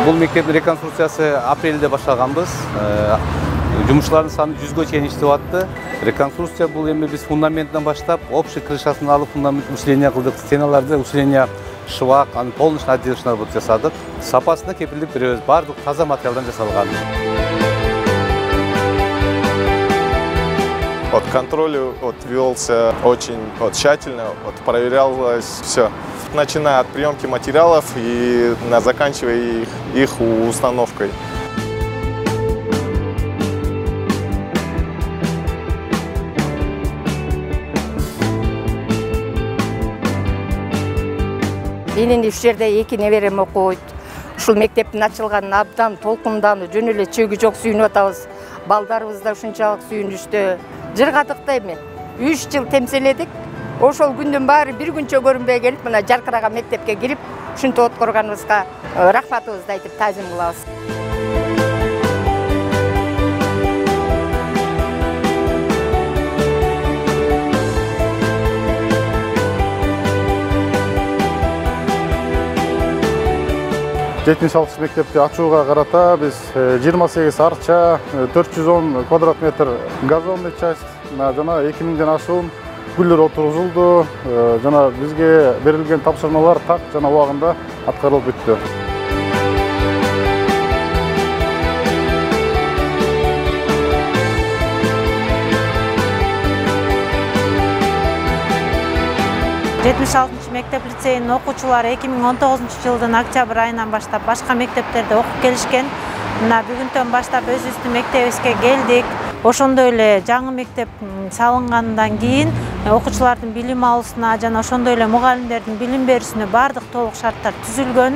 Бұл мектептің реконструкциясы апрельде башталганбыз. Жұмысшылардың саны 100-ге чейин иштеп атты. Реконструкция бұл эми биз фундаментинен баштап, общий крышасын алып, фундамент усиление кылдык, стеналарды усиление швак, полностью отделочный работа жасадык. Сапасына кепилдик беребиз, бардык таза материалдан жасалган. Контроль велся очень тщательно, проверялось все, начиная от приемки материалов и заканчивая их установкой. Менин үш жерде эки неберем окуйт. Ушул мектептин ачылганына абдан толкунданып, жөн эле чөгү жок сүйүнүп атабыз. Балдарыбыз да ушунчалык сүйүнүштү. Жыргадыкта эми 3 жыл темселедик. Ошол күндүн баары бир күнчө көрүнбөй келип, мына жаркыраган мектепке кирип, ушинтип откорганыбызга рахматыбызды айтып таазим кылабыз. Жетинчи алгыч мектепти ачууга карата биз 28 арча, 410 квадрат метр газонный часть, жана 2000ден ашуун гүлдөр отургузулду. Жана бизге берилген тапшырмалар так жана убагында аткарылып бүттү. Жетимиш алтынчы мектеп лицейинин окуучулары 2019 жылдын октябрь айынан баштап башка мектептерде окуп келишкен. Мына бүгүндөн баштап өзүбүздүн мектебибизге келдик. Ошондой эле жаңы мектеп салынгандан кийин окуучулардын билим алуусуна жана ошондой эле мугалимдердин билим берүүсүнө бардык толук шарттар түзүлгөн.